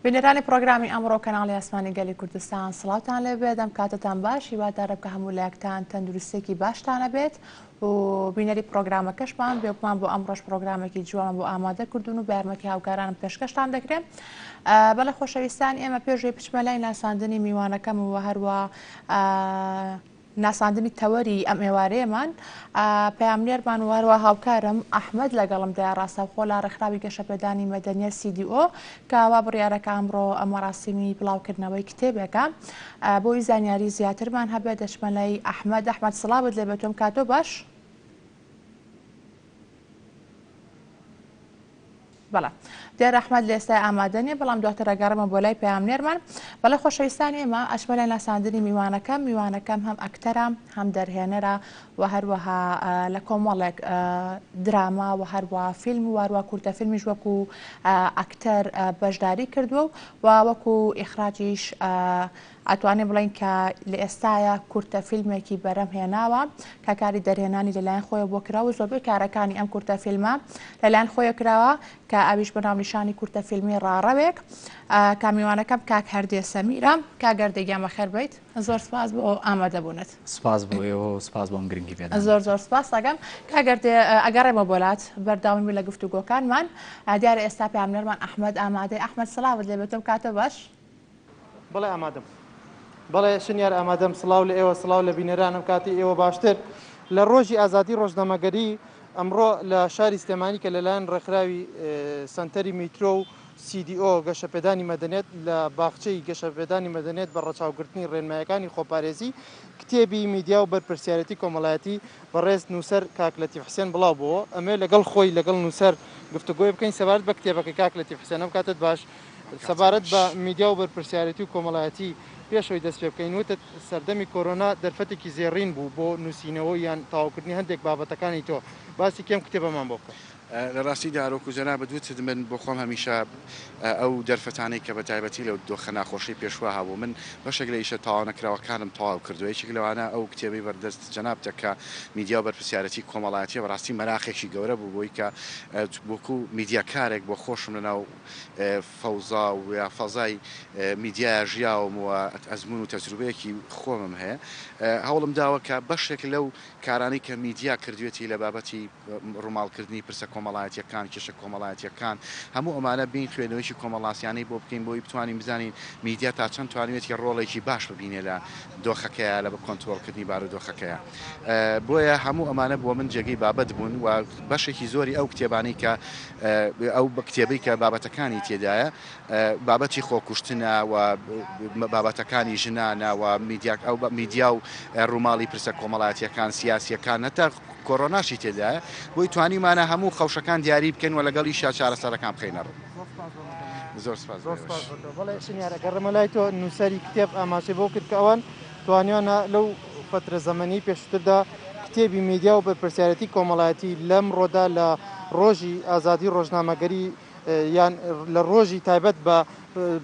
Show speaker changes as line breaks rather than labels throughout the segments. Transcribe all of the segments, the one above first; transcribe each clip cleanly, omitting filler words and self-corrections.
بینەرانی پرۆگرامی ئەمڕۆ کەناڵی ئاسمانی گەلی کوردستان سڵاوتان لێبێت دەم کاتتان باش هیوادارم کە هەموو لایەکتان تەندروستێکی باشتانە بێت و بینەری پرۆگرامەکەشمان بێکمان بۆ ئەمڕۆژ پرۆگرامێکی جوان بۆ ئامادە کردوون و بە یارمەتی هاوکارانم پێشکەشتان دەکرێن. بەڵێ خۆشەویستان ئێمە پێشوی بچمە لای ناساندنی میوانەکەم و هەروە ناساندنی تەوەری ئەم ئێوارەیەمان پەیامنێرمان و هەروە هاوکارم ئەحمەد لەگەڵم دەیە ڕاستەوخۆ لە ڕێکخراوی گەشەپێدانی مەدەنیەت CDO کەوا بڕیارەکە ئەمڕۆ ئەمە ڕاستیمی بڵاوکردنەوەی کتێبێکە بۆی زانیاری زیاترمان هەبێت دەچمە لای ئەحمەد سڵاوت لێ بێتۆم کاتۆ باش. بەڵێ دیار ئەحمەد لە ئێستا ئامادەنیە بەڵام دواتر ئەگەڕێمە بۆ لای پەیامنێرمان. بەڵێ خۆشەویستان ئێمە ئەچمە لای ناساندنی میوانەکەم هەم ئەکتەرە هەم دەرهێنەرە و هەروەها لە کۆمەڵێک دراما و هەروە فیلم و هەروە کورتە فیلمیش وەکو ئەکتەر بەشداری کردووە و وەکو ئیخراجیش ئەتوانێ بڵین کە لە ئێستاە کورتە فیلمێکی بەرەم هێناوە کە کاری دەرهێنانی لەلایەن خۆی بۆ کراوە زۆربەی کارەکانی ئەم کورتە فیلمە لەلایەن خۆی کراوە کە ئەویش بەناونیشانی کورتە فیلمی ڕاڕەوێک کامیوانەکەم کاک هەردێ سەمیرە کاگەردەگیامە خێر بیت زۆر سپاس بۆ ئامادەبوونت.
سپاس بۆ ئێوە سپاس بۆم گرنگی بێت
زۆر سپاس دەگەم کاگەردێ ئەگەڕێمە بۆلات بەرداومی لە گفتوگۆکانمان دیارە ئێستا پەیامنێرمان ئەحمەد ئامادەی ئەحمەد سڵاوت لێ بێتم کاتە باش.
بەڵێ ئامادەم بەڵێ شنیار ئامادەم سڵاو لە ئێوە سڵاو لە بینەرانم کاتی ئێوە باشتر لە ڕۆژی ئازادی ڕۆژنامەگەری ئەمڕۆ لە شاری سلێمانی کە لەلایەن ڕێکخراوی سنتەری میترۆ و CDO گەشەپێدانی مەدەنیێت لە باخچەی گەشەپێدانی مەدەنیێت بە ڕەچاوگرتنی ڕێنمایەکانی خۆپارێزی کتێبی میدیا و بەرپرسیارەتی کۆمەڵایەتی بەڕێز نووسەر کاک لەتیف حسێن بڵاو بووە ئەمێ لەگەڵ خۆی لەگەڵ نووسەر گفتوگۆی بکەین سەبارەت بە کتێبەکە کاک لەتیف حسێن ئەم کاتت باش سەبارەت بە میدیا و بەرپرسیارەتی و کۆمەڵایەتی پێشەوەی دەست پێ بکەین وتت سەردەمی کۆرۆنا دەرفەتێکی زێڕین بوو بۆ نووسینەوە یان تاواکردنی هەندێک بابەتەکانی تۆ باسی کێم کتێبەمان بۆ بکە.
لە ڕاستی دارۆکو جەنا بەدووت من بۆ خۆم هەمیشە ئەو دەرفەتانەی کە بە تایبەتی لەو دۆخە ناخۆشی پێشوا هەبوو من بەشێک لە ئیشە تاوا نەکراوەکانم تەواو کردو یەکێک لەوانە ئەو کتێبی بەردەست جەناب دەکە میدیا و بەرپرسیارەتی کۆمەڵایەتی بەڕاستی مەراخێکی گەورە بوو بۆی کە وەکو میدیاکارێک بۆ خۆشم لەناو فەوزا و یا فەزای میدیای ژیاوم و ئەزمون و تەجروبەیەکی خۆمم هەیە هەوڵم داوە کە بەشێک لەو کارانەی کە میدیا کردوێتی لە بابەتی ڕووماڵکردنی پرسە کۆمەڵایەتیەکان کێشە کۆمەڵایەتیەکان هەموو ئەمانە بین خوێنەوەیکی کۆمەڵاسیانەی بۆ بکەین بۆی بتوانین بزانین میدیا تا چەند توانوێتی ڕۆڵێکی باش ببینێ لە دۆخەکەیە لە بە کۆنتترۆلکردنی بارودۆخەکەیە بۆیە هەموو ئەمانە بۆ من جێگەی بابەت بوون و بەشێکی زۆری ئەو کتێبانی کە ئەو کتێبەی کە بابەتەکانی تێدایە بابەتی خۆکوشتنە و بابەتەکانی ژنانە و میدیا و ڕووماڵی پرسە کۆمەڵایەتیەکان سیاسیەکان نەتا کۆڕۆناشی تێدایە بۆی توانیمانە هەموو خەوشەکان دیاری بکەن و لەگەڵی چارەسەرەکان بخەینەڕ. زۆر سپاس.
بەڵێ شنیارە گەڕێمە لای تۆ نووسەری کتێب ئاماژەی بۆ کرد کە ئەوان توانیانە لەو فترە زەمەنی پێشتردا کتێبی میدیا و بەرپرسیارەتی کۆمەڵایەتی لەم ڕۆدا لە ڕۆژی ئازادی ڕۆژنامەگەری یان لە ڕۆژی تایبەت بە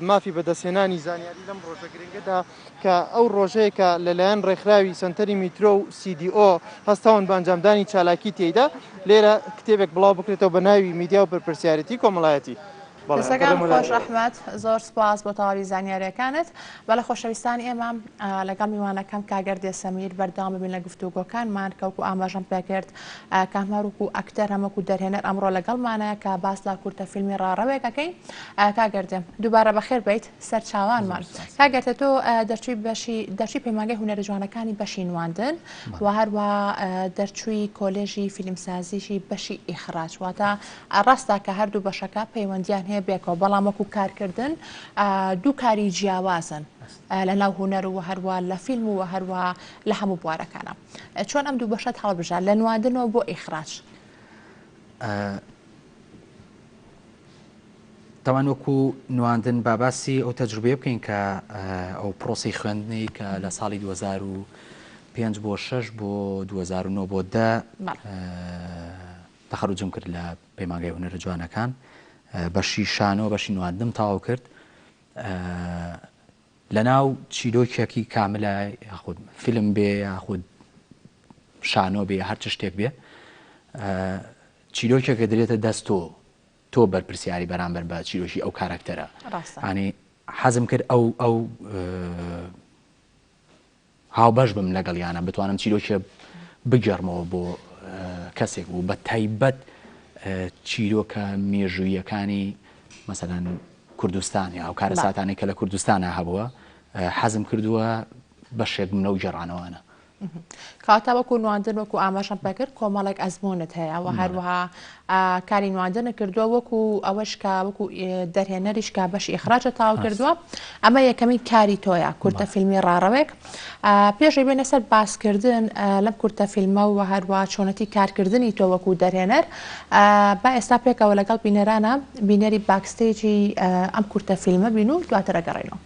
مافی بەدەستهێنانی زانیاری لەم ڕۆژە گرنگەدا کە ئەو ڕۆژەیە کە لەلایەن ڕێکخراوی سنتەری میترۆ و CDO هەستاون بە ئەنجامدانی چالاکی تێیدا لێرە کتێبێک بڵاو بکرێتەوە بە ناوی میدیا و بەرپرسیارەتی کۆمەڵایەتی.
دەستەکان خۆش ئەحمەد زۆر سپاس بۆ تەواوی زانیاریەکانت بەڵە خۆشەویستان ئێمە لەگەڵ میوانەکەم کاگەردێ سەمیر بەردەوام ببین لە گفتوگۆکانمان کەوکو ئاماژەم پێکرد کامەروک و ئەکتەر هەمەکو دەرهێنەر ئەمڕۆ لەگەڵمانەیە کە باس لا کورتە فیلمی ڕاڕەوێکەکەی کاگەردێم دووبارە بەخێر بیت سەر چاوانمان کاگەردە تۆ دەرچووی پەیمانگەی هونەرە جوانەکانی بەشی نواندن و هەروە دەرچووی کۆلێژی فیلمسازیشی بەشی ئیخراج واتە ڕاستە کە هەردوو بەشەکە پەیوەندیان هەیە بێکەوە بەڵام وەکو کارکردن دوو کاری جیاوازن لە ناو هونەر و هەروە لە فیلم و هەروە لە هەموو بوارەکانە چۆن ئەم دوو بەشت هەڵبژار لە نواندنەوە بۆ ئیخراج
تاوان وەکو نواندن باباسی ئەو تەجروبێ بکەین کە ئەو پرۆسی خوێندنی کە لە ساڵی 2005 بۆ 6 بۆ 2009 بۆ 10 تەخەروجم کرد لە پەیمانگەی هونەرە جوانەکان بەشی شانۆ بەشی نواندنم تاوا کرد لە ناو چیرۆکێکی کاملە یاخود فیلم بێ یاخود شانۆ بێ هەرچ شتێک بێ چیرۆکێکە دەرێتە دەست تۆ تۆ بەرپرسیاری بەرامبەر بە چیرۆژی ئەو کارکتەرە
ڕاستە.
ینی حەزم کرد ئەو هاوبەش بم لەگەڵیانە بتوانم چیرۆکیە بگەڕمەوە بۆ کەسێک بوو بە تایبەت چیرۆکە مێژوویەکانی مەسەلەن کوردستانی ئەو کارە ساتانێک کە لە کوردستانە هەبووە حەزم کردووە بەشێک بوونە و گێڕانەوەنە.
کاتا وەکو نواندن وەکو ئاماژەم پێکرد کۆمەڵێک ئەزمونت هەیە و هەروەها کاری نواندنە کردووە وەکو ئەوەش کا وەکو دەرهێنەریش کا بەشی ئیخراجە تاو کردووە ئەمە یەکەمین کاری تۆیە کورتە فیلمی ڕاڕەوێک پێشی بێنە سەر باسکردن لەم کورتە فیلمە و هەروە چۆنەتی کارکردنی تۆ وەکو دەرهێنەر با ئێستا پێکەوە لەگەڵ بینەرانە بینەری باکستێجی ئەم کورتە فیلمە بین و دواتر ئەگەڕێنەوە.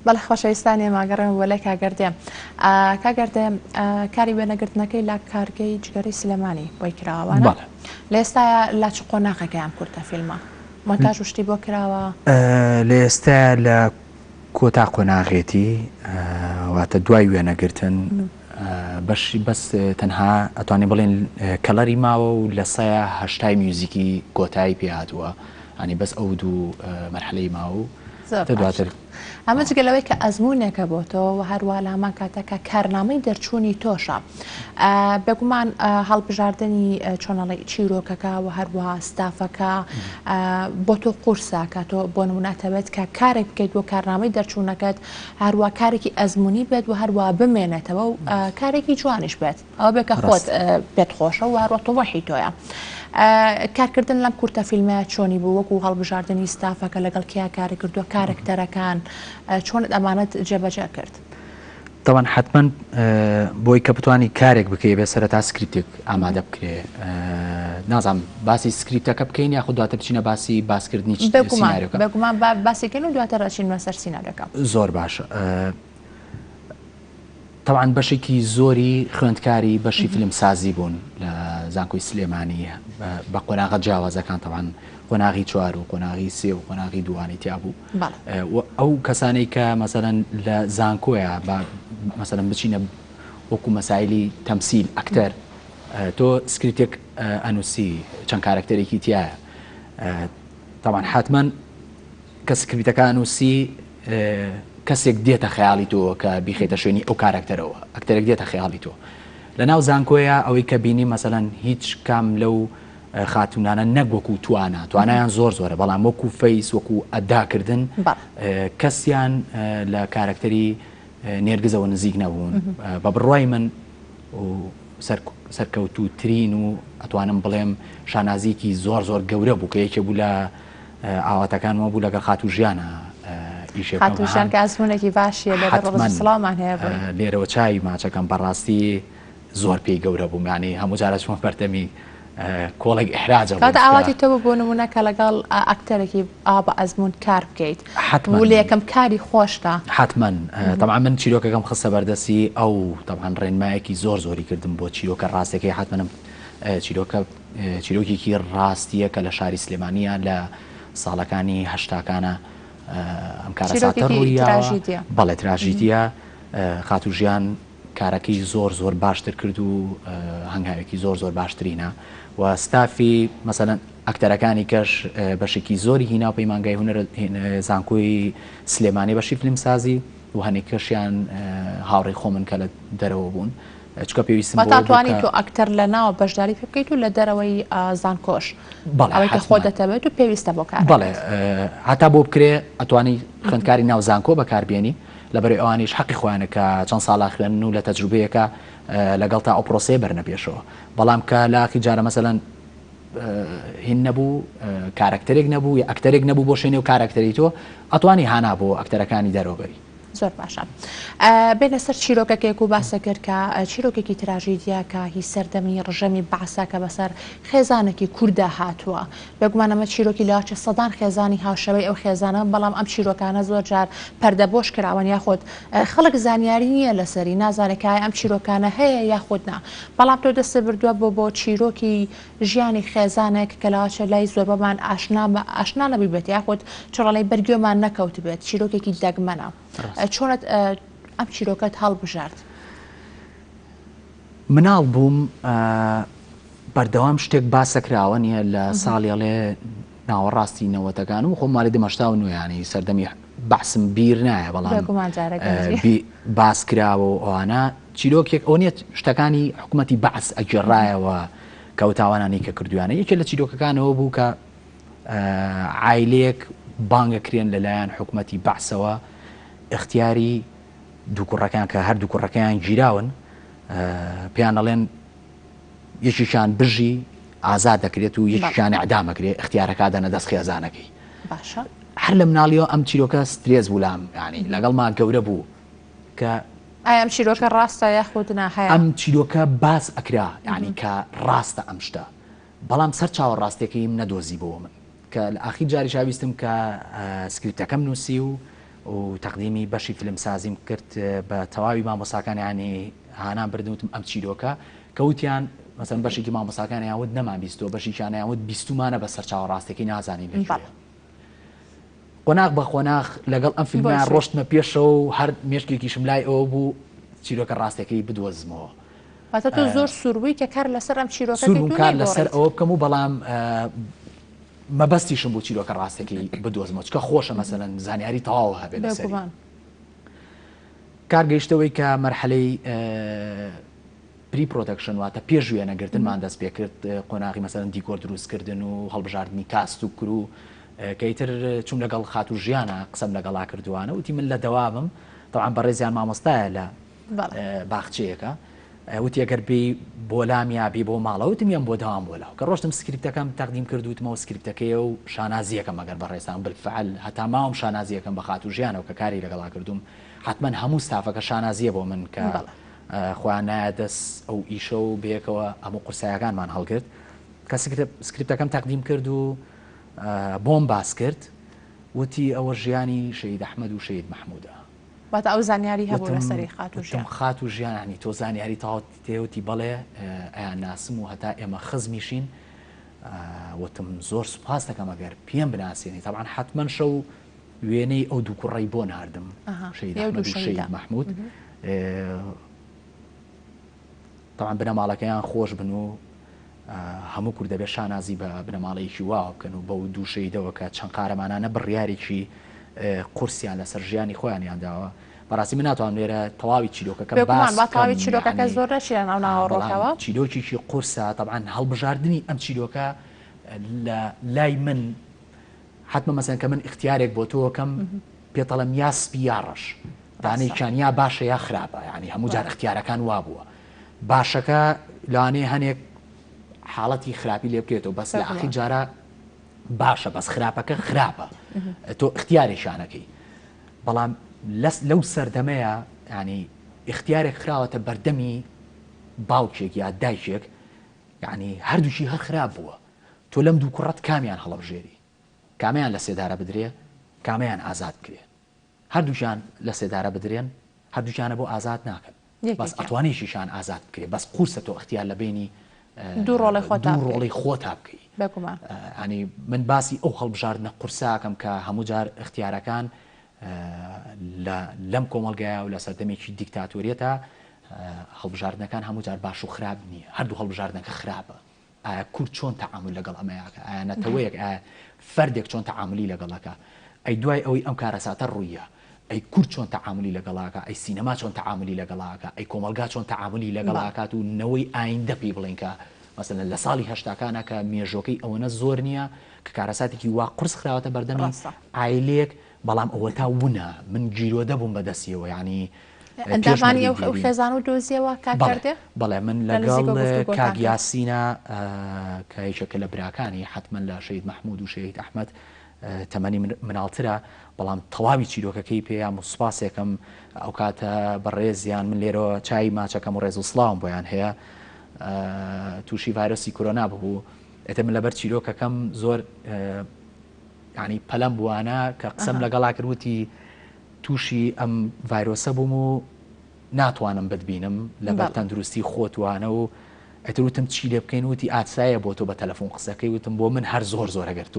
بەڵێ خۆشەویستانی ئێماگەڕێن وەلای کاگەردێ کاری وێنەگرتنەکەی لا کارگەی جگەرەی سلێمانی بۆی کراوانە لە ئێستاە لا چ قۆناغەکەیان کورتە فیلمە مۆنتاژ وشتی بۆ کراوە
لە ئێستا لە کۆتا قۆناغێتی واتە دوای وێنەگرتن بەشی بەس تەنها ئەتوانێ بڵێن کەلەری ماوە و لە سایە هەشتای میوزیکی کۆتایی پێهاتووە ئەنی بەس ئەو دوو مەرحلەی ماوە دواتر
ئەمە جگەلەوەی کە ئەزمونێکە بۆ تۆ و هەروە لامان کاتەکە کارنامەی دەرچوونی تۆشە بێگومان هەڵبژاردننی چۆنەڵی چیرۆکەکە و هەروەها ستافەکە بۆ تۆ قورسە کە تۆ بۆ نمونەتەوێت کە کارێک بکەیت بۆ کارنامەی دەرچوونەکەت هەروە کارێکی ئەزمموی بێت و هەروە بمێنێتەوە و کارێکی جوانیش بێت ئەوە بێکە خۆت پێت خۆشە و هەروە تۆوەحی تۆیە. کارکردن لەم کورتە فیلمە چۆنی بوو وەکو هەڵبژاردننی ستافەکە لەگەڵ کیا کاری کردووە کارکتەرەکان چۆنت ئەمانەت جێبەجێ کرد؟
دەوان حتمما بۆی کە بتوانانی کارێک بکەی بێ سەرەتا سکریپتێک ئامادە بکرێ نازانم باسی سکریپتەکە بکەین یاخود دواتر بچینە باسی باسکردنی سیناریۆکە
بێگومان باسیکەن و دواتر ئەچین بەسەر سیناریۆکە
زۆر باشە. طبعاً بەشێکی زۆری خوێندکاری بەشی فیلم سازی بوون لە زانکۆی سلێمانی بە قۆناغە جیاوازەکان طبعاً قۆناغی 4 و قۆناغی 3 و قۆناغی دوانی تیا بوو ئەو کەسانەی کە مەسەلەن لە زانکۆیە مەسەلەن بچینە وەکو مەسایلی تەمسیل ئەکتەر تۆ سکریپتێک ئەنووسی چەند کارکتەرێکی تایە طبعاً حتمما کە سکریپتەکە ئەنووسی کەسێک دێتە خەیاڵی تۆ کە بیخێتە شوێنی ئەو کارکتەرەوە ئەکتەرێک دێتە خەیاڵی تۆ لە ناو زانکۆیە ئەوەی کە بینی مەسەلەن هیچ کام لەو خاتونانە نەگوەکو توانایان زۆر زۆرە بەڵام وەکو فەیس وەکو ئەداکردن کەسیان لە کارکتەری نێرگزەوە نزیک نەبوون بە بڕوای من سەرکەوتوترین و ئەتوانم بڵێم شانازیکی زۆر زۆر گەورە بوو کە یەکێ بوو لە ئاواتەکانەوە بوو لەگەڵ خاتو ژیانە
خاتوشان کە ئەزمونێکی باشیە سڵامان هەیە
لێرەوە چای ماچەکەم بەڕاستی زۆر پێی گەورە بوو یانی هەموو جارە چۆن بەردەمی کۆڵێک ئحراجە
ئاواتی تۆ بۆ نمونە کە لەگەڵ ئەکتەرێکی ئابە ئەزمون کار بکەیت و لە یەکەم کاری خۆشتا
حتمما طبعا من چیرۆکەکەم خستە بەردەسی ئەو طبعا ڕێنمایەکی زۆر زۆری کردم بۆ چیرۆکە ڕاستەکەی حتمما چیرۆکێکی ڕاستیە کە لە شاری سلێمانیە لە ساڵەکانی هەشتاکانە ئەم کارەساتە ڕوویە بەڵێ تراژیدیە خاتو ژیان کارەکەی زۆر زۆر باشتر کرد و هەنگاوێکی زۆر زۆر باشترینە و ستافی مەسەلەن ئەکتەرەکانی کەش بەشێکی زۆری هینا پەیمانگای هونەر زانکۆی سلێمانی بەشی فیلمسازی و هەنێک کەشیان هاوڕێی خۆمن کە لە دەرەوە بوون چکە پێویستم
توانی تۆ ئەکتەر لە ناوە بەشداری پێ بکەیت و لە دەرەوەی زانکۆش ئەوەی کە خۆ دەتەوێت و پێویستە بۆ کار
بەڵێ هەتا بۆ بکرێ ئەتوانی خوێندکاری ناو زانکۆ بەکاربیێنی لەبەرەوەی ئەوانیش حەقی خۆیانە کە چەند ساڵا خوێن و لە تەجروبەیەکە لەگەڵ تا ئەو پرۆسەیە بەرنە پێشەوە بەڵام کە لە ئاخی جارە مەسەلەن هین نەبوو کارکتەرێک نەبوو یا ئەکتەرێک نەبوو بۆ شوێنێ و کارکتەری تۆ ئەتوانی هانا بۆ ئەکتەرەکانی دەرەوەبەری
زۆر باشە بێنە سەر چیرۆکەکێک و باسە کرد کە چیرۆکێکی تراژیدیا کە هی سەردەمی ڕژەمی باساکە بەسەر خێزانێکی کووردا هاتووە بێگومانەمە چیرۆکی لاچە سەدان خێزانی هاوشەوەی ئەو خێزانە بەڵام ئەم چیرۆکانە زۆر جار پەردەبۆش کراون یاخۆت خەڵک زانیاری نییە لەسەری نازانێکای ئەم چیرۆکانە هەیە یاخودنا بەڵام تۆ دەستە بردووە بۆ چیرۆکی ژیانی خێزانێک کە لاچە لای زۆر بەمان ئاشنا نەبی بێت یاخود چڕەڵی بەرگێمان نەکەوت بێت چیرۆکێکی دەگمەنە چۆنت ئەم چیرۆکەت هەڵبژارد؟
مناڵ بووم بەردەوام شتێک باسەکراوە نیە لە ساڵێڵێ ناوەڕاستی نەوەتەکان و خۆم مالی دەمەشتا و نوێیانی سەردەمی بەحسم بیر نایە بەڵام باس کراوە و ئەوانە چیرۆکێک ئەو نیەت شتەکانی حکوومەتی بەعس ئەگێڕایەوە کەوتاوانانی کە کردویانە یەکێ لە چیرۆکەکانەوە بوو کە عایلەیەک بانگەکرێن لەلایەن حکوومەتی بەعسەوە اختیاری دوو کوڕەکان کە هەردوو کوڕەکەیان گیراون پێیان دەڵێن یەکیشان بژی ئازاد دەکرێت و یەکیشان ئەعدامەکرێت اختیارەکە دەنە دەست خێزانەکەی هەر لە مناڵیەوە ئەم چیرۆکە سترێز بوو لام ینی لەگەڵ ما گەورە بوو کە
ئەم چیرۆکە ڕاستە یاخودنا هەیە
ئەم چیرۆکە باز ئەکرا ینی کە ڕاستە ئەم شتە بەڵام سەر چاوەڕاستیەکەیم نەدۆزی بۆ من کە لە ئاخیر جاری شاویستم کە سکریپتەکەم نووسی و و تەقدیمی بەشی فیلمسازیم کرد بە تەواوی مامۆساکانیانی هانان بردوتم ئەم چیرۆکە کەوتیان مەسەن بەشێکی مامۆساکانیان وت نەمان بیستەوە بەشیشانیان وت بیستمانە بە سەر چاوەڕاستێکی نازانین لەکوێیە. قۆناغ بە قۆناغ لەگەڵ ئەم فیلمیان ڕۆشتمە پێشەوە و هەر مێشکێکیشم لای ئەوە بوو چیرۆکە ڕاستەکەی بدۆزمەوە.
واتە تۆ زۆر سروی کە کار لەسەر ئەم
چیرۆکە کار لەسەر ئەوە بکەم و بەڵام مەبەستیشم بۆ چیرۆکە ڕاستەکەی بدۆزمەوە چکە خۆشە مەسەلەن زانیاری تەواو هەبێت لەسەری. کارگەیشتەوەی کە مەرحەلەی پری پرۆدەکشن واتە پێش وێنەگرتنمان دەست پێ کرد قۆناغی مەسەلەن دیکۆر دروستکردن و هەڵبژاردننی کاست و کرو کەیتر چوم لەگەڵ خات و ژیانە قسەم لەگەڵا کردوانە وتی من لە دەوامم تەوان بەڕێزیان مامۆستایە لە باخچەیەەکە وتی ئەگەر بێ بۆلام یابی بۆ ماڵەوتمیان بۆ داوام بۆلاو کە ڕۆشتم سکریپتەکەم تەقدیم کردوتمەوە سکریپتەکەی و شانازیەکەم ئەگەر بەڕێستان بالفعل هەتا ماوەم شانازیەکەم بە خات و ژیانەوە کە کاری لەگەڵا کردوم حتمما هەموو ستافەکە شانازیە بۆ من کە خۆیان نایە دەست ئەو ئیشە و بێکەوە هەموو قورسایەکانمان هەڵگرت کە سکریپتەکەم تەقدیم کرد و بۆم باس کرد وتی ئەوە ژیانی شەید ئەحمەد و شەید مەحموودە.
واتە ئەو زانیاری هەبوو لەسەری خات و ژیان.
خات و ژیانی تۆ زانیاری تاوت تێوتی بەڵێ ئەیان ناسم و هەتا ئێمە خزمیشین وتم زۆر سوپاس دەکەم ئەگەر پێم بناسیێنی طبعا حتمما شەو وێنەی ئەو دوو کوڕی بۆ ناردم شەید ئەحمەد و شەید مەحموود طبعا بنەماڵەکەیان خۆش بن و هەموو کوور دەبێت شانازی بە بنەماڵەیەکی واو بکەن و بەو دوو شەیدەوە کە چەند قارەمانانە بڕیارێکی قورسیان لەسەر ژیانی خۆیانیان داوە بەڕاستی من ناتوانم لێرە تەواوی چیرۆکەکە
تەواوی چیرۆکەکە زۆر ڕەشیان ئەو ناوەڕۆکەوە
چیرۆکیی قورسە طبعا هەڵبژاردننی ئەم چیرۆکە لە لای من حتممە مەسەن کە من اختیارێک بۆ تۆکەم پێتەڵم یا سپی یا ڕەش دانەیەکیان یا باشە یا خراپە یعنی هەموو جار اختیارەکان وابووە باشەکە لەوانەیە هەنێک حاڵەتی خراپی لێ بکرێتەوە بەس لە ئاخی جارە باشە بەس خراپەکە خراپە تۆ اختیارێکشانەکەی بەڵام لەو سەردەمەیە ینی اختیارێک خراوەتە بەردەمی باوکێک یا دایکێک یعنی هەردووشی هەر خراپ بووە تۆ لەم دوو کوڕەت کامیان هەڵەبژێری کامیان لە سێدارە بدرێ کامیان ئازاد بکرێ هەردووشیان لە سێدارە بدرێن هەردووچیانە بۆ ئازاد ناکەن بەس ئەتوانێکیشان ئازاد بکرێ بەس قورسە تۆ اختیار لە بینی
دوو
ڕۆڵی خۆتا بکەی
ینی
من باسی ئەو هەڵبژاردنە قورساکەم کە هەموو جار اختیارەکان لەم کۆمەلگایە و لە سەردەمێکی دیکتاتۆریەتە هەڵبژاردنەکان هەموو جار باش و خراپ نییە هەردوو هەڵبژاردنەکە خراپە ئایا کورد چۆن تەعامل لەگەڵ ئەمەیەکە ئایا نەتەوەیەک ئایا فەردێک چۆن تەعاملی لەگەڵەکە ئەی دوای ئەوەی ئەم کارەساتە ڕوویە ئەی کورد چۆن تەعاملی لەگەڵاکە ئەی سینەما چۆن تەعاملی لەگەڵاکە ئەی کۆمەلگا چۆن تەعاملی لەگەڵاکات و نەوەی ئایندە پێی بڵێن کە مەسەلەن لە ساڵی هەشتاکانە کە مێژۆکەی ئەوەنە زۆر نییە کە کارەساتێکی وا قورس خراوەتە بەردەمی ئایلێک بەڵام ئەوە تا وونە من گیرۆ دەبووم بەدەستیەوە ینی
ئەندامانی ئەو خێزان و دۆزیەوە کاکردێ
بەڵێ من لەگەڵ کاگیاسینە کە هیچەکە لە براکانی حتمما لە شەید مەحموود و شەید ئەحمەد تەمەنی مناڵترە بەڵام تەواوی چیرۆکەکەی پێیان و سوپاسێکم ئەو کاتە بەڕێزیان من لێرەوە چای ماچەکەم و ڕێز و سڵاوم بۆیان هەیە تووشی ڤایرۆسی کۆرۆنا ببوو ئێتە من لەبەر چیرۆکەکەم زۆر ینی پەلەم بووانە کە قسەم لەگەڵا کردوتی تووشی ئەم ڤایرۆسە بووم و ناتوانم بتبینم لەبەر تەندروستی خۆتوانە و ئەتروتم چی لێ بکەین وتی ئاسایە بۆ تۆ بە تەلەفۆن قسەکەی وتم بۆ من هەر زۆر زۆرەگەر تۆ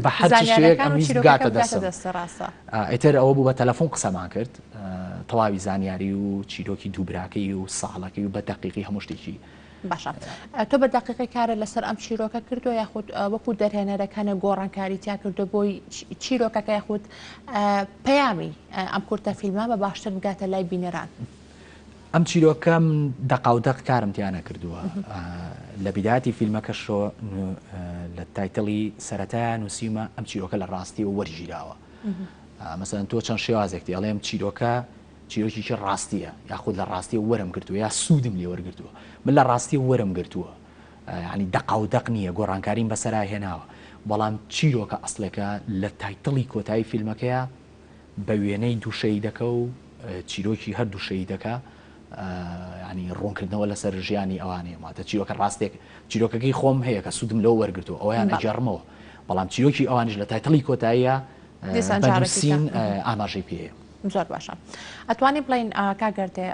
بە هەرشتێک ئەمیگاتە دەستە ئەتر ئەوە بوو بە تەلەفۆن قسەمان کرد تەواوی زانیاری و چیرۆکی دووبراکەی و ساڵەکەی و بە دەقیقی هەموو شتێکی
باشە تۆ بە دقیقی کارە لەسەر ئەم چیرۆکە کردو یاخود وەکو دەرهێنەرەکانە گۆڕانکاری تیا کردو بۆی چیرۆکەکە یاخود پەیامی ئەم کورتە فیلمە بە باشتر بگاتە لای بینەران
ئەم چیرۆکەم دەقاودەق کارم تیانە کردووە لە بیداتی فیلمەکەشۆ لە تایتڵی سەرەتایە نووسیمە ئەم چیرۆکە لە ڕاستی و وەرگیراوە مەسەلەن تۆ چەند شێوازێکتی ئەڵێم چیرۆکە چیرۆکیی ڕاستیە یاخود لە ڕاستی وەرم گرتووە یا سوودم لێ وەرگرتووە من لە ڕاستی وەرم گرتووە ینی دەقاودەق نییە گۆڕانکاریم بەسەرا هێناوە بەڵام چیرۆکە ئەسڵەکە لە تایتڵی کۆتایی فیلمەکەیە بە وێنەی دوو شەیدەکە و چیرۆکی هەردوو شەیدەکە ینی ڕوونکردنەوە لەسەر ژیانی ئەوانەیە ماتە چیرۆکە ڕاستێک چیرۆکەکەی خۆم هەیە کە سوودم لەو وەرگرتووە ئەویان ئەجارمەوە بەڵام چیرۆکی ئەوانش لە تایتڵی کۆتاییە بەنووسین ئاماژەی پێەیە.
زۆر باشە. ئەتوانین بڵین کاگەردێ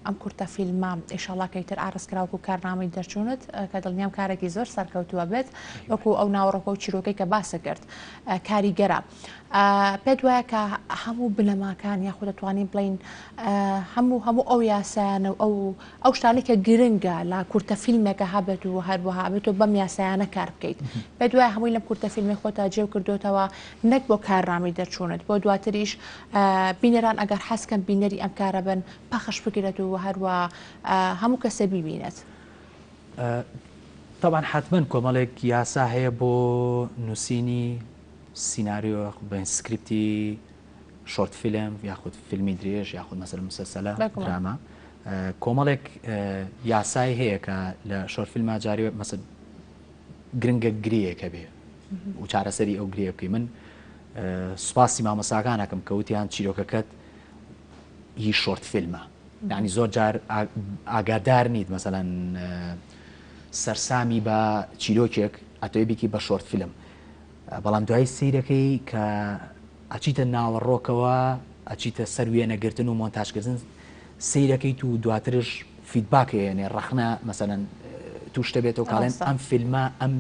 ئەم کورتە فیلمە ئیشەڵاکەیتر ئارسکراوک و کارنامەی دەرچوونت کە دڵنیام کارێکی زۆر سەرکەوتووە بێت وەکو ئەو ناوەڕۆکە و چیرۆکەی کە باسە کرد کاریگەرە. پێت وایە کە هەموو بنەماکان یاخود دەتوانین بڵین هەموو ئەو یاسایانە و ئەو شتانی کە گرنگە لە کورتە فیلمێکە هەبێت و هەروەها بێت و بەم یاسایانە کار بکەیت. پێت وایە هەمووی لەم کورتە فیلمی خۆتا جێو کردوتەوە نەک بۆ کارنامەی دەرچوونت بۆ دواتریش بینەران ئەگەر حەسکەم بینەری ئەم کارە بن پەخش بگرێت و هەروە هەموو کەسە بیبینێت.
طبعا حتمما کۆمەڵێک یاسا هەیە بۆ نووسینی سیناریۆ بە سکریپتی شۆرت فیلم یاخود فیلمی درێژ یاخود مەسەلەن مسلسلە دراما کۆمەڵێک یاسای هەیە کە لە شۆرت فیلمە جاری مەسەل گرنگە گرەیەکە بێ و چارەسەری ئەو گرێ بکەی. من سوپاسی مامۆستاکانەکەم کە وتیان چیرۆکەکەت هی شۆرت فیلمە یعنی زۆر جار ئاگادار نیت مەسەلەن سەرسامی بە چیرۆکێک ئەتۆی بیکی بە شۆرت فیلم بەڵام دوای سیرەکەی کە ئەچیتە ناوەڕۆکەوە ئەچیتە سەر وێنەگرتن و مۆنتاژکردن سیرەکەیت و دواترش فیدباکێنێ ڕەخنە مەسەلەن توشتە بێتەوە کاڵێن ئەم فیلمە ئەم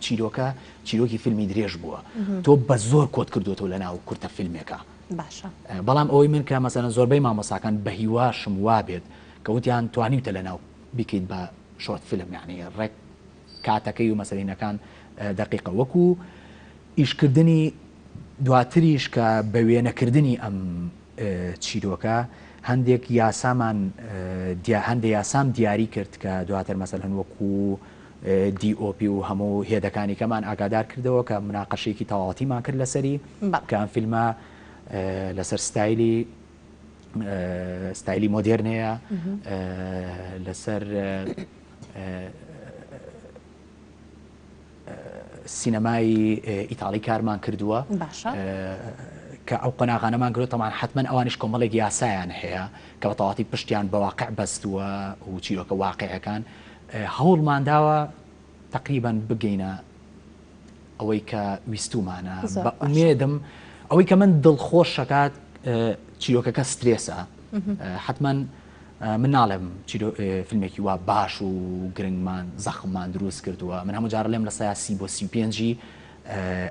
چیرۆکە چیرۆکی فیلمی درێژ بووە تۆ بە زۆر کۆت کردوتەوە لە ناو کورتە فیلمێکە. بەڵام ئەوەی من کە مەسەلەن زۆربەی مامۆساکان بە هیواشم وا بێت کە وتیان توانیتە لە ناو بیکەیت بە شۆرت فیلم یعنی ڕێک کاتەکەی و مەسەلینەکان دقیقە وەکو ئیشکردنی دواتریش کە بە وێنەکردنی ئەم چیرۆکە هەندێک یاسامان هەندێک یاسام دیاری کرد کە دواتر مەسەلەن وەکو DOP و هەموو هێدەکانی کەمان ئاگادار کردەوە کە مناقەشێکی تەواوەتیمان کرد لەسەری کە ئەم فیلمە لەسەر ستایلی مۆدێرنەیە لەسەر سینەمای ئیتاڵی کارمان کردووە کە ئەو قۆناغانەمان گرۆ تەمان حتمما ئەوانش کۆمەڵێک یاسایان هەیە کە بە تەواتی پشتیان بە واقع بەستووە و چیرۆکە واقعەکان هەوڵمانداوە تقریبان بگەینە ئەوەی کە ویستومانە بە ئومێدم ئەوەی کە من دڵخۆش شکات چیرۆکەکە سترێسە حتمما من ناڵێم فیلمێکی وا باش و گرنگمان زەخممان دروست کردووە من هەموو جارە لێم لە سایە 30 بۆ 35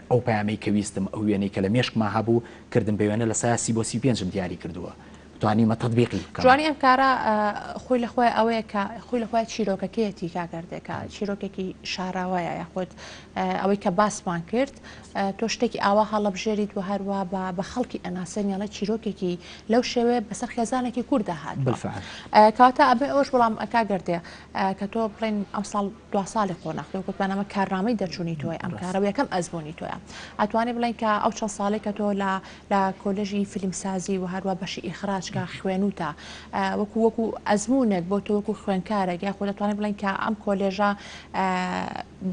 ئەو پەیامەی کە ویستم ئەو وێنەی کە لە مێشکما هەبوو کردم بە وێنە لە سایە 30 بۆ 35 دیاری کردووە توانیمە تطبیقی
جوانی ئەم کارە خۆی لەخۆی ئەوەیە کە خۆی لەخۆی چیرۆکەکەیەتی کاگەردێکە چیرۆکێکی شاراوایە یاخود ئەوەی کە باسمان کرد تۆ شتێکی ئاوا هەڵەبژێریت و هەروە بە خەڵکی ئەناسەنیڵە چیرۆکێکی لەو شێوەیە بەسەر خێزانێکی کووردا هات کاتە ئەبێ ئەوش بەڵام کاگەردێ کە تۆ بڵین ئەم ساڵ دو ساڵی خۆناخی وکوتمانەمە کارنامەی دەرچوونی تۆی ئەم کارە یەکەم ئەزمۆنی تۆیە ئەتوانێت بڵین کە ئەو چەند ساڵێک کە تۆ لە کۆلێژی فیلمسازی و هەروە بەشی ئیخراج کە خوێنوتە وەکو ئەزمونێک بۆ تۆ وەکو خوێنکارێک یاخود دەتوانێت بڵین کە ئەم کۆلێژە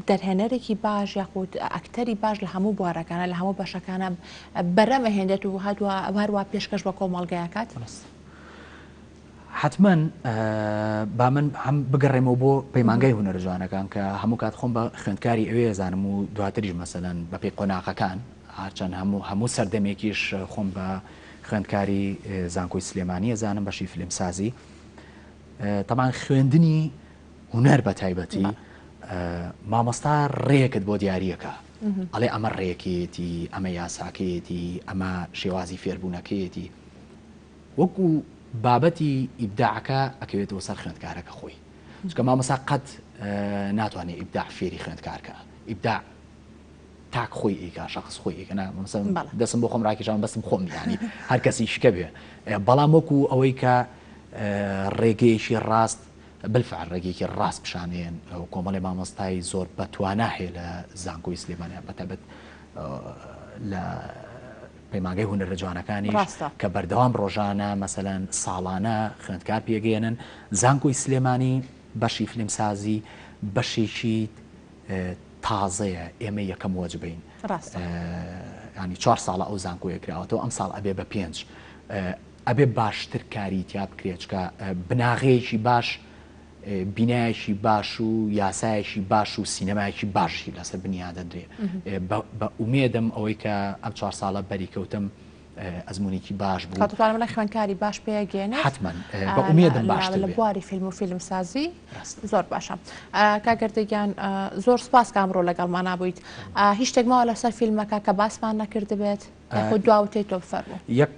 دەرهێنەرێکی باش یاخود ئەکتەری باش لە هەموو بوارەکانە لە هەموو بەشەکانە بەرەمە هێندێت و هەروە پێشکەش بە کۆمەڵگەیەکات
حتمما با من هەم بگەڕێمەوە بۆ پەیمانگای هونەرە جوانەکان کە هەموو کات خۆم بە خوێندکاری ئەوێ زانم و دواتریش مەسەلەن بە پێی قۆناغەکان هەرچەند هەموو سەردەمێکیش خۆم بە خوێندکاری زانکۆی سلێمانی زانم بەشی فیلمسازی تەمان خوێندنی هونەر بە تایبەتی مامۆستا ڕێیەکت بۆ دیاریەکە ئەڵێ ئەمە ڕێیەکێتی ئەمە یاساکەیەتی ئەمە شێوازی فێربوونەکەیەتی وەکو بابەتی ئیبداعەکە ئەکەوێتەوە سەر خوێندکارەکە خۆی چکە مامۆستا قەت ناتوانێت ئیبداع فێری خوێندکارکە ئیبداع تاک خۆی ئیکا شخص خۆی ئیکە دەسم بۆ خۆم ڕاکێشان بەسم خۆم ینی هەر کەسی شکە بێ بەڵام وەکو ئەوەی کە ڕێگەیەکی ڕاست بالفعل ڕێگەیەکی ڕاست پیشانێن ئەو کۆمەڵی مامۆستای زۆر بەتوانە هەیە لە زانکۆی سلێمانیا بەتایبەت لە پەیمانگای هونەرە جوانەکانی کە بەردەوام ڕۆژانە مەسەلەن ساڵانە خوێندکار پێگەێنن زانکۆی سلێمانی بەشی فیلمسازی بەشێکی تازەیە ئێمە یەکەم وەجبین ینی 4 ساڵە ئەو زانکۆیە کراوەتەوە ئەم ساڵ ئەبێ بە 5 ئەبێ باشتر کاری تیا بکرێت چکە بناغەیەکی باش بینایەکی باش و یاسایەکی باش و سینەمایەکی باشی لەسەر بنیادەدرێ بە ئومێدەم ئەوەی کە ئەم 4 ساڵە بەریکەوتم ئەزمونێکی باش بوو
کاتتوانم لە خوێنکاری باش پێگەێنێت
حتما بە ئومێدەم باشتر
لە بواری فیلم و فیلم سازی زۆر باشە کاگەردەگیان زۆر سپاس کامڕۆ لەگەڵمان نبوویت هیچ شتێکماوە لەسەر فیلمەکە کە باسمان نەکردبێت خۆ دواوتەی تۆ بفەرموو
یەک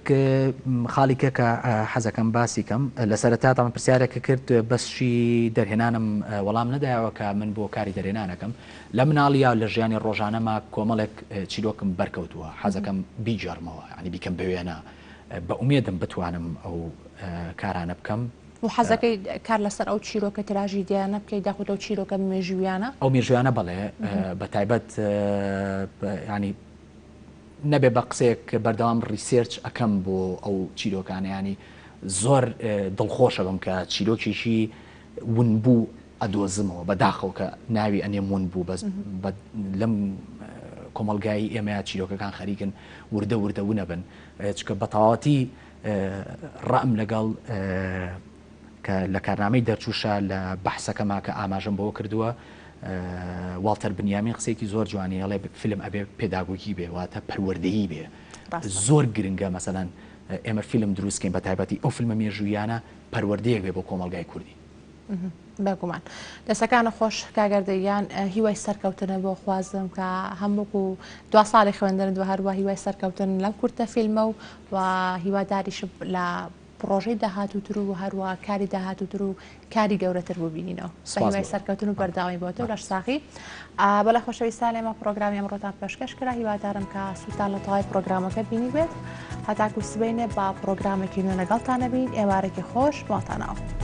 خاڵێکە کە حەزەکەم باسی کەم لە سەرەتا تامان پرسیارێکە کرد بەسشی دەرهێنانم وەڵام نەدایەوە کە من بۆ کاری دەرهێنانەکەم لە مناڵیا لە ژیانی ڕۆژانەما کۆمەڵێک چیرۆکم بەرکەوتووە حەزەکەم بیجارمەوە ینی بیکەم بەوێنە بە ئومێدم بتوانم ئەو کارانە بکەم
و حەزەکەی کار لەسەر ئەو چیرۆکە تراژی دیانە بکەیت داخۆتە ئەو چیرۆکە مێژویانە
ئەو مێژویانە بەڵێ بە تایبەت ینی نەبێ بە قسێک بەردەوام ریسێرچ ئەەکەم بۆ ئەو چیرۆکانیانی زۆر دڵخۆشە بم کە چیرۆکێکی ون بوو ئەدۆزمەوە بەداخەوە کە ناوی ئەنێ ون بوو لەم کۆمەلگایی ئێمە چیرۆکەکان خەریکن وردە وردە ونە بن چکە بە تەواوەتی ڕەم لەگەڵ کە لە کارنامەی دەرچووشە لە بەحسەکەما کە ئاماژەم بەوە کردووە واڵتەر بنیامین قسێکی زۆر جوانی هەڵێ فیلم ئەبێ پێداگۆکی بێ واتە پەروەردەیی بێ زۆر گرنگە مەسەلەن ئێمە فیلم دروستکەین بە تایبەتی ئەو فیلمە مێژوویانە پەروەردەیەک بێ بۆ کۆمەلگای کوردی
بەگومان دەستەکانە خۆش کاگەردەیان هیوای سەرکەوتنە بۆ خوازم کە هەمووکو دو ساڵی خوێندن دو هەروە هیوای سەرکەوتن لەم کورتە فیلمە و هیواداریش لە پرۆژەی داهاتووتر و هەروە کاری داهاتووتر و کاری گەورەتر ببینینەوە سەهیوای سەرکەوتن و بەرداوای بۆتە و لەش ساقی بەڵێ خۆشەویستان ئێمە پرۆگرامی ئەمڕۆتان پێشکەش کرا هیوادارم کە سوتان لە تەواوی پرۆگرامەکە بینی بێت هەتاکو سبەینێ با پرۆگرامێکی نوێ لەگەڵتانە بین ئێوارێکی خۆش بۆتانەوە